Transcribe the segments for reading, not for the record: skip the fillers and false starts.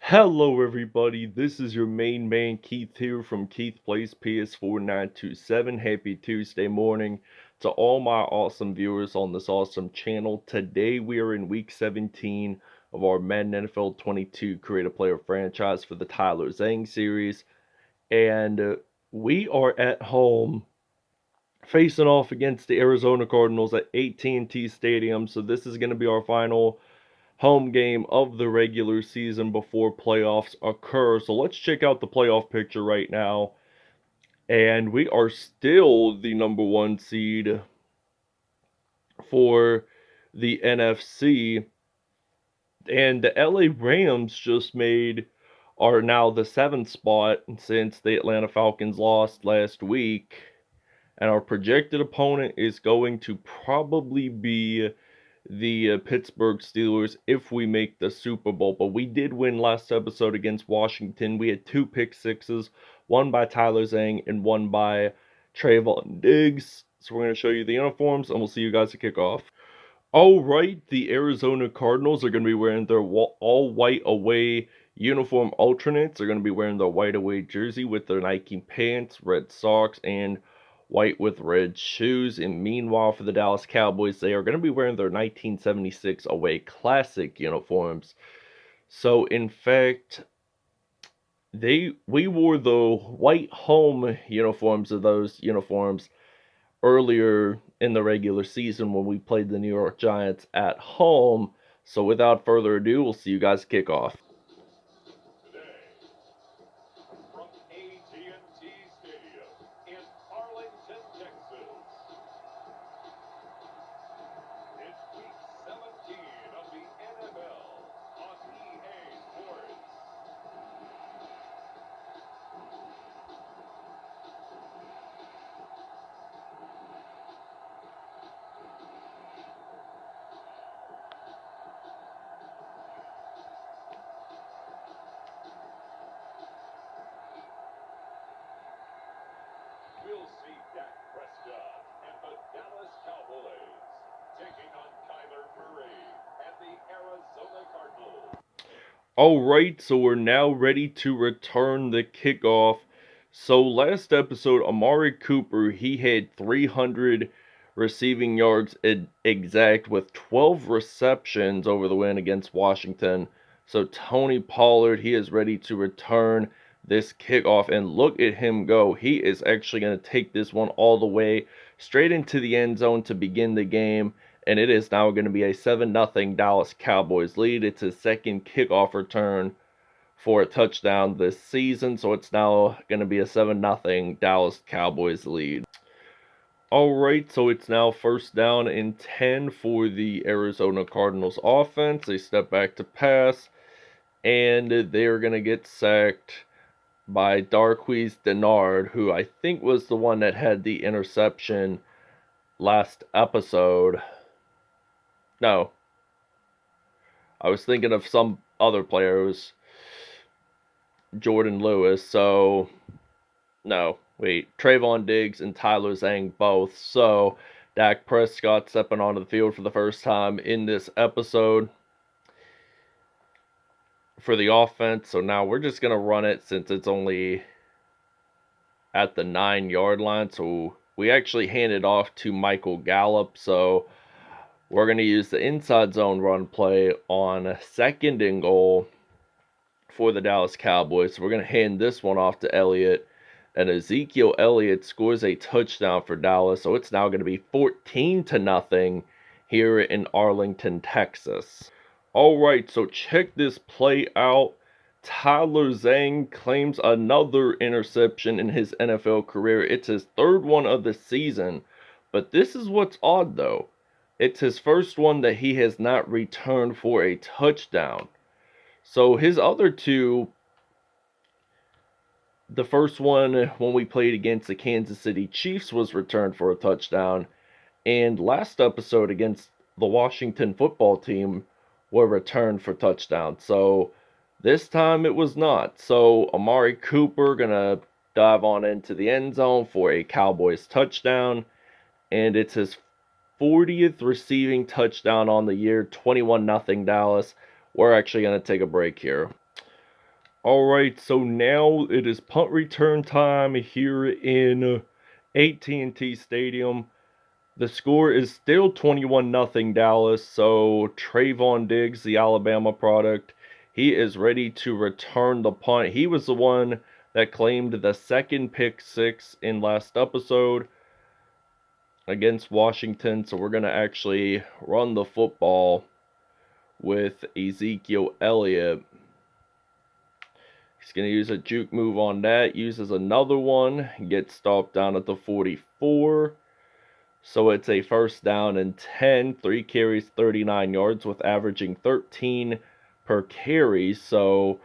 Hello everybody, this is your main man Keith here from Keith Plays PS4 927. Happy Tuesday morning to all my awesome viewers on this awesome channel. Today we are in week 17 of our Madden NFL 22 Create a Player franchise for the Tyler Zhang series. And we are at home facing off against the Arizona Cardinals at AT&T Stadium. So this is going to be our final home game of the regular season before playoffs occur. So let's check out the playoff picture right now. And we are still the number one seed for the NFC. And the LA Rams are now the 7th spot since the Atlanta Falcons lost last week. And our projected opponent is going to probably be the Pittsburgh Steelers if we make the Super Bowl. But we did win last episode against Washington. We had 2 pick sixes, one by Tyler Zhang and one by Trayvon Diggs. So we're going to show you the uniforms and we'll see you guys at kickoff. All right, the Arizona Cardinals are going to be wearing their all-white away uniform alternates. They're going to be wearing their white away jersey with their Nike pants, red socks, and white with red shoes. And meanwhile, for the Dallas Cowboys, they are going to be wearing their 1976 away classic uniforms. So, in fact, we wore the white home uniforms of those uniforms earlier in the regular season when we played the New York Giants at home. So, without further ado, we'll see you guys kick off. From AT&T Stadium in Arlington, Texas. It's week 17 of the NFL on EA Sports. We'll see Dak Prescott and the Dallas Cowboys taking on Kyler Murray and the Arizona Cardinals. Alright, so we're now ready to return the kickoff. So last episode, Amari Cooper, he had 300 receiving yards exact with 12 receptions over the win against Washington. So Tony Pollard, he is ready to return this kickoff, and look at him go. He is actually going to take this one all the way straight into the end zone to begin the game. And it is now going to be a 7-0 Dallas Cowboys lead. It's his second kickoff return for a touchdown this season. So it's now going to be a 7-0 Dallas Cowboys lead. Alright, so it's now first down and 10 for the Arizona Cardinals offense. They step back to pass, and they are going to get sacked by Darqueze Dennard, who I think was the one that had the interception last episode. No, I was thinking of some other player. It was Jordan Lewis. So, no, wait. Trayvon Diggs and Tyler Zhang both. So, Dak Prescott stepping onto the field for the first time in this episode for the offense. So now we're just going to run it since it's only at the 9-yard line. So we actually handed off to Michael Gallup. So we're going to use the inside zone run play on second and goal for the Dallas Cowboys. So we're going to hand this one off to Elliott. And Ezekiel Elliott scores a touchdown for Dallas. So it's now going to be 14-0 here in Arlington, Texas. Alright, so check this play out. Tyler Zhang claims another interception in his NFL career. It's his third one of the season. But this is what's odd, though. It's his first one that he has not returned for a touchdown. So his other two, the first one when we played against the Kansas City Chiefs was returned for a touchdown. And last episode against the Washington football team were returned for touchdowns. So this time it was not. So Amari Cooper gonna dive on into the end zone for a Cowboys touchdown. And it's his 40th receiving touchdown on the year, 21-0 Dallas. We're actually going to take a break here. Alright, so now it is punt return time here in AT&T Stadium. The score is still 21-0 Dallas, so Trayvon Diggs, the Alabama product, he is ready to return the punt. He was the one that claimed the second pick six in last episode against Washington, so we're going to actually run the football with Ezekiel Elliott. He's going to use a juke move on that, uses another one, gets stopped down at the 44. So it's a first down and 10, 3 carries, 39 yards with averaging 13 per carry. So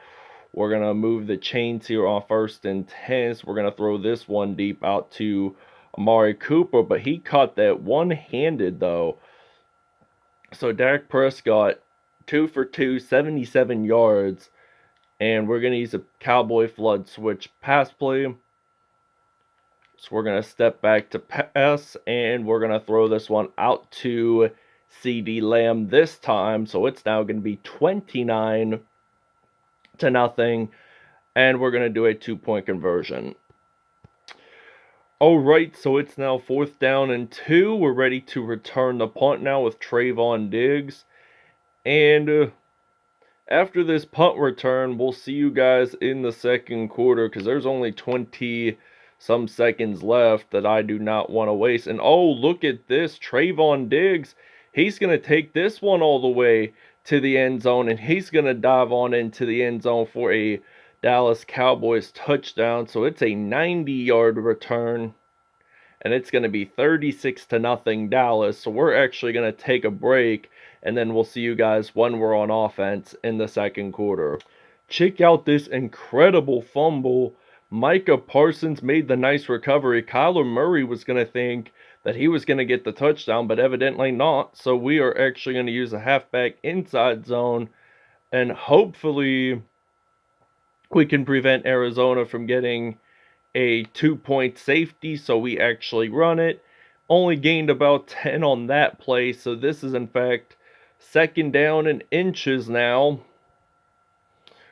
we're going to move the chains here on first and 10. So we're going to throw this one deep out to Amari Cooper, but he caught that one-handed though. So Dak Prescott, 2 for 2, 77 yards. And we're going to use a Cowboy flood switch pass play. So we're going to step back to pass, and we're going to throw this one out to CD Lamb this time. So it's now going to be 29-0, and we're going to do a 2-point conversion. Alright, so it's now 4th down and 2. We're ready to return the punt now with Trayvon Diggs. And after this punt return, we'll see you guys in the second quarter because there's only 20 some seconds left that I do not want to waste. And oh, look at this. Trayvon Diggs, he's going to take this one all the way to the end zone, and he's going to dive on into the end zone for a Dallas Cowboys touchdown. So it's a 90-yard return, and it's going to be 36-0 Dallas. So we're actually going to take a break, and then we'll see you guys when we're on offense in the second quarter. Check out this incredible fumble. Micah Parsons made the nice recovery. Kyler Murray was going to think that he was going to get the touchdown, but evidently not. So we are actually going to use a halfback inside zone, and hopefully we can prevent Arizona from getting a 2-point safety. So we actually run it. Only gained about 10 on that play. So this is in fact second down and inches now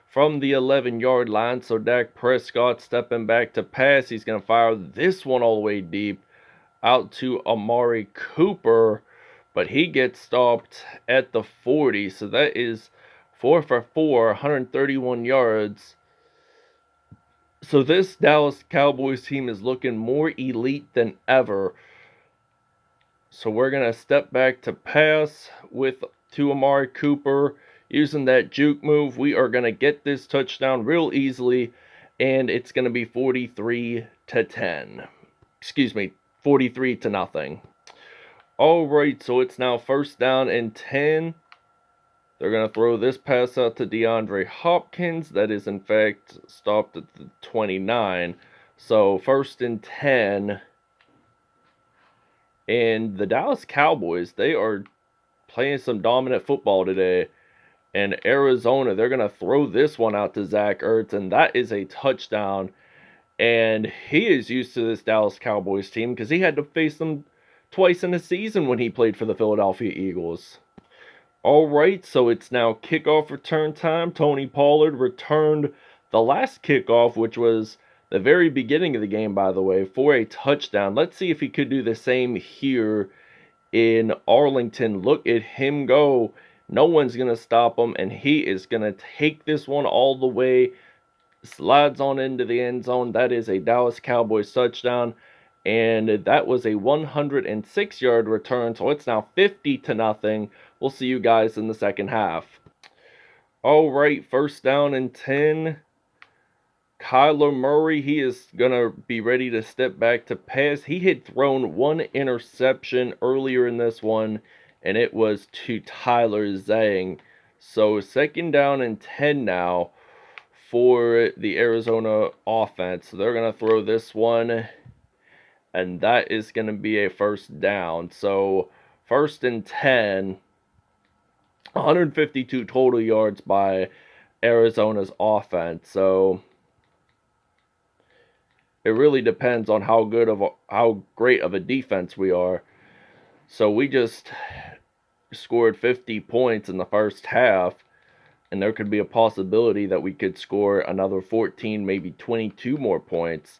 from the 11-yard line. So Dak Prescott stepping back to pass. He's going to fire this one all the way deep out to Amari Cooper, but he gets stopped at the 40. So that is 4 for 4, 131 yards. So this Dallas Cowboys team is looking more elite than ever. So we're going to step back to pass to Amari Cooper. Using that juke move, we are going to get this touchdown real easily, and it's going to be 43-10. Excuse me, 43-0. Alright, so it's now first down and 10. They're going to throw this pass out to DeAndre Hopkins. That is, in fact, stopped at the 29. So first and 10. And the Dallas Cowboys, they are playing some dominant football today. And Arizona, they're going to throw this one out to Zach Ertz, and that is a touchdown. And he is used to this Dallas Cowboys team because he had to face them twice in a season when he played for the Philadelphia Eagles. Alright, so it's now kickoff return time. Tony Pollard returned the last kickoff, which was the very beginning of the game, by the way, for a touchdown. Let's see if he could do the same here in Arlington. Look at him go. No one's going to stop him, and he is going to take this one all the way. Slides on into the end zone. That is a Dallas Cowboys touchdown, and that was a 106-yard return, so it's now 50-0. We'll see you guys in the second half. Alright, first down and 10. Kyler Murray, he is going to be ready to step back to pass. He had thrown one interception earlier in this one, and it was to Tyler Zhang. So second down and 10 now for the Arizona offense. So they're going to throw this one, and that is going to be a first down. So first and 10, 152 total yards by Arizona's offense. So it really depends on how great of a defense we are. So we just scored 50 points in the first half. And there could be a possibility that we could score another 14, maybe 22 more points.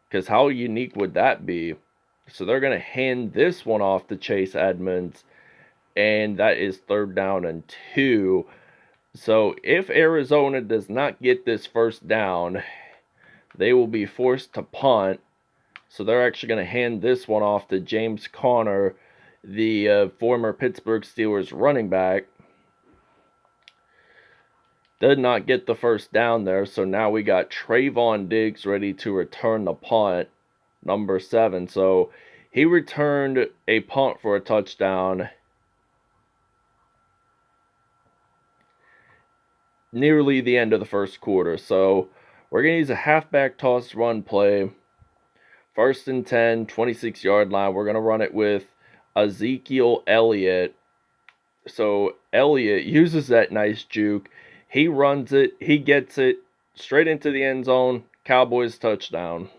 Because how unique would that be? So they're going to hand this one off to Chase Edmonds. And that is 3rd down and 2. So if Arizona does not get this first down, they will be forced to punt. So they're actually going to hand this one off to James Conner, the former Pittsburgh Steelers running back. Did not get the first down there, so now we got Trayvon Diggs ready to return the punt, number 7. So he returned a punt for a touchdown nearly the end of the first quarter. So we're going to use a halfback toss run play. 1st and 10, 26-yard line. We're going to run it with Ezekiel Elliott. So Elliott uses that nice juke. He runs it. He gets it straight into the end zone. Cowboys touchdown.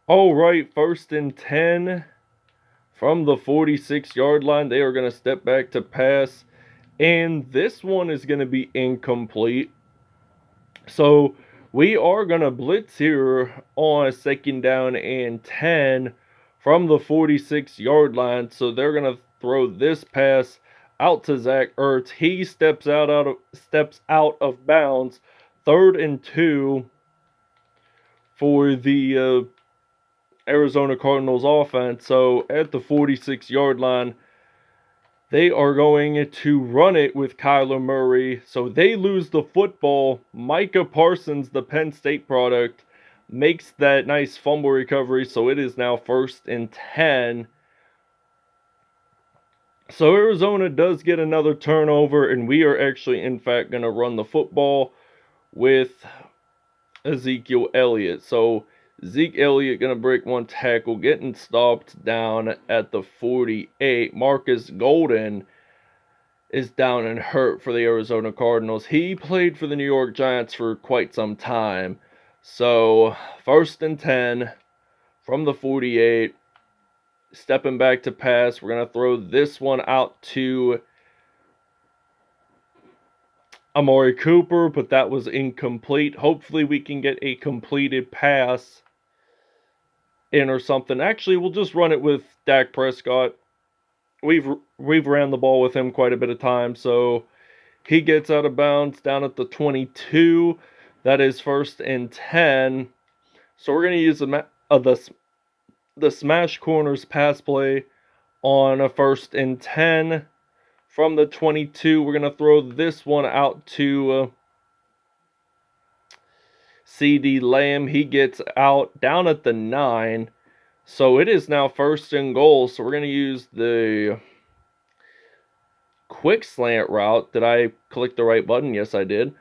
All right, 1st and 10 from the 46-yard line. They are going to step back to pass. And this one is going to be incomplete. So we are going to blitz here on 2nd down and 10 from the 46-yard line. So they're going to throw this pass out to Zach Ertz. He steps out of bounds. 3rd and 2 for the Arizona Cardinals offense. So at the 46-yard line, they are going to run it with Kyler Murray. So they lose the football. Micah Parsons, the Penn State product, makes that nice fumble recovery. So it is now 1st and 10. So Arizona does get another turnover, and we are actually, in fact, going to run the football with Ezekiel Elliott. So Zeke Elliott going to break one tackle, getting stopped down at the 48. Marcus Golden is down and hurt for the Arizona Cardinals. He played for the New York Giants for quite some time. So 1st and 10 from the 48. Stepping back to pass. We're going to throw this one out to Amari Cooper, but that was incomplete. Hopefully we can get a completed pass in or something. Actually, we'll just run it with Dak Prescott. We've ran the ball with him quite a bit of time, so he gets out of bounds down at the 22. That is 1st and 10. So we're going to use the smash corners pass play on a 1st and 10 from the 22. We're going to throw this one out to CD Lamb. He gets out down at the 9. So it is now 1st and goal. So we're going to use the quick slant route. Did I click the right button? Yes, I did.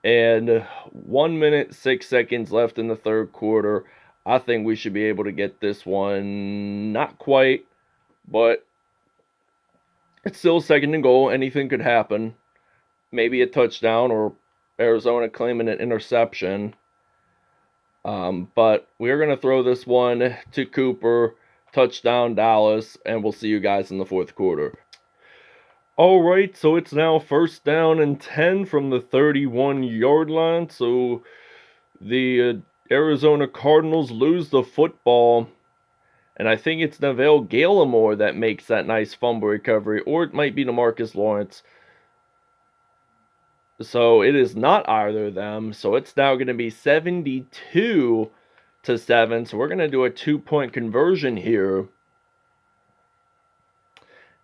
And 1 minute, 6 seconds left in the 3rd quarter. I think we should be able to get this one. Not quite, but it's still 2nd and goal. Anything could happen. Maybe a touchdown or Arizona claiming an interception. But we're going to throw this one to Cooper. Touchdown Dallas. And we'll see you guys in the 4th quarter. All right, so it's now 1st down and 10 from the 31-yard line. So the Arizona Cardinals lose the football. And I think it's Neville Gallimore that makes that nice fumble recovery. Or it might be DeMarcus Lawrence. So it is not either of them. So it's now going to be 72-7. So we're going to do a 2-point conversion here.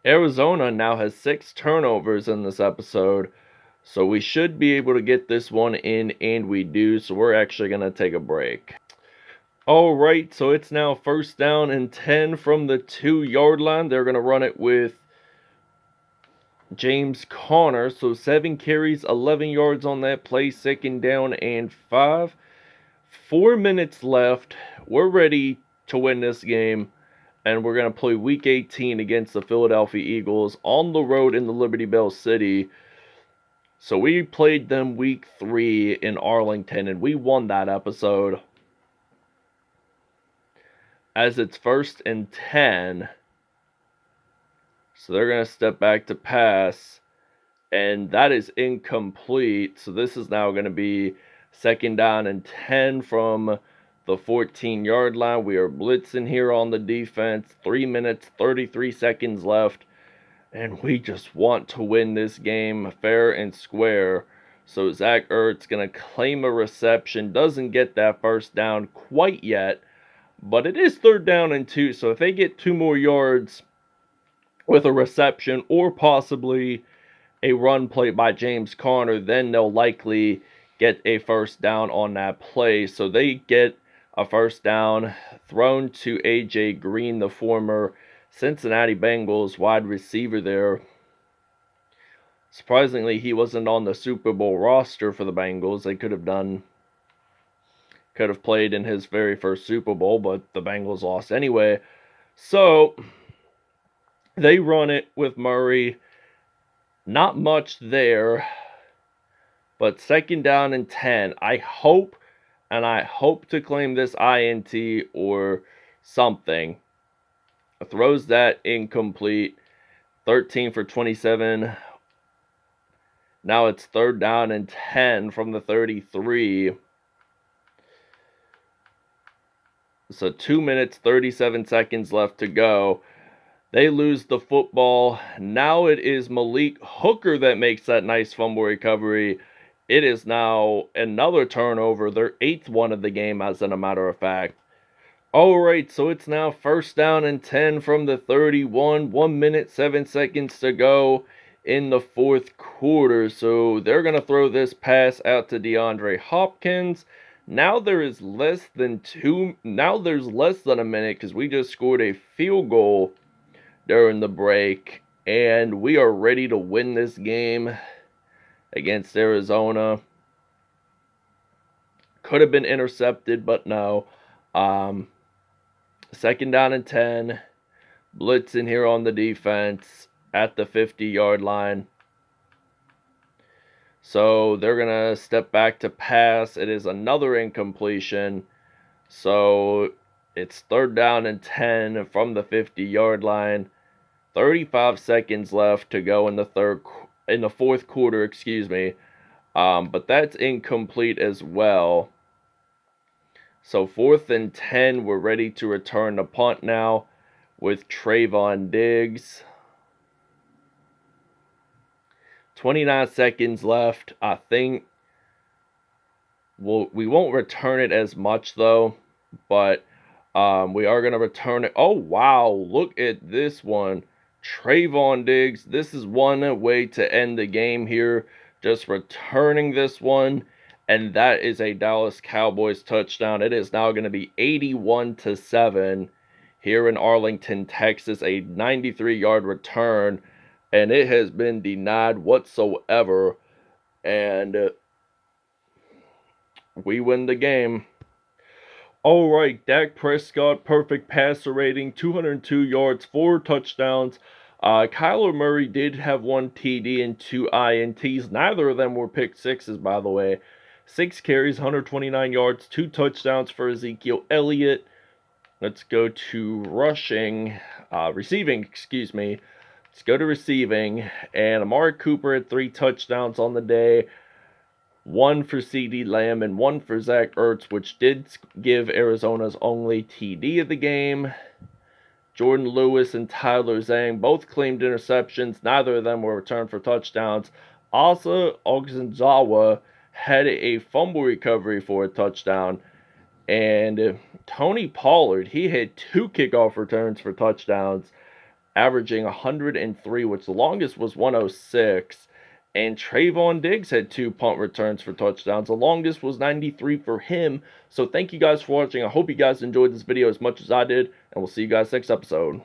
Arizona now has 6 turnovers in this episode. So we should be able to get this one in, and we do. So we're actually going to take a break. All right, so it's now 1st down and 10 from the 2-yard line. They're going to run it with James Conner. So 7 carries, 11 yards on that play. 2nd down and 5. 4 minutes left. We're ready to win this game. And we're going to play Week 18 against the Philadelphia Eagles on the road in the Liberty Bell City. So we played them Week 3 in Arlington, and we won that episode. As it's 1st and 10. So they're going to step back to pass. and that is incomplete. So this is now going to be 2nd down and 10 from the 14-yard line. We are blitzing here on the defense. 3 minutes, 33 seconds left. And we just want to win this game fair and square. So Zach Ertz going to claim a reception. Doesn't get that first down quite yet. But it is 3rd down and 2. So if they get 2 more yards with a reception or possibly a run play by James Conner, then they'll likely get a first down on that play. So they get a first down thrown to A.J. Green, the former Cincinnati Bengals wide receiver there. Surprisingly, he wasn't on the Super Bowl roster for the Bengals. They could have played in his very first Super Bowl, but the Bengals lost anyway. So they run it with Murray. Not much there, but 2nd down and 10. I hope to claim this INT or something. Throws that incomplete. 13 for 27. Now it's 3rd down and 10 from the 33. So 2 minutes, 37 seconds left to go. They lose the football. Now it is Malik Hooker that makes that nice fumble recovery. It is now another turnover, their 8th one of the game, as a matter of fact. Alright, so it's now 1st down and 10 from the 31. 1 minute, 7 seconds to go in the 4th quarter. So they're going to throw this pass out to DeAndre Hopkins. Now there's less than a minute because we just scored a field goal during the break, and we are ready to win this game against Arizona. Could have been intercepted, but no. 2nd down and 10. Blitzing here on the defense at the 50-yard line. So they're going to step back to pass. It is another incompletion. So it's 3rd down and 10 from the 50-yard line. 35 seconds left to go in the 4th quarter, excuse me. But that's incomplete as well. So 4th and 10, we're ready to return the punt now with Trayvon Diggs. 29 seconds left. I think we won't return it as much though, but we are going to return it. Oh, wow. Look at this one. Trayvon Diggs. This is one way to end the game here. Just returning this one. And that is a Dallas Cowboys touchdown. It is now going to be 81-7 here in Arlington, Texas. A 93-yard return. And it has been denied whatsoever. And we win the game. Alright, Dak Prescott, perfect passer rating, 202 yards, 4 touchdowns. Kyler Murray did have 1 TD and 2 INTs. Neither of them were pick sixes, by the way. 6 carries, 129 yards, 2 touchdowns for Ezekiel Elliott. Let's go to receiving, excuse me. Let's go to receiving. And Amari Cooper had 3 touchdowns on the day. 1 for CeeDee Lamb and 1 for Zach Ertz, which did give Arizona's only TD of the game. Jordan Lewis and Tyler Zhang both claimed interceptions. Neither of them were returned for touchdowns. Asa Ogunzawa had a fumble recovery for a touchdown. And Tony Pollard, he had 2 kickoff returns for touchdowns, averaging 103, which the longest was 106. And Trayvon Diggs had 2 punt returns for touchdowns. The longest was 93 for him. So thank you guys for watching. I hope you guys enjoyed this video as much as I did. And we'll see you guys next episode.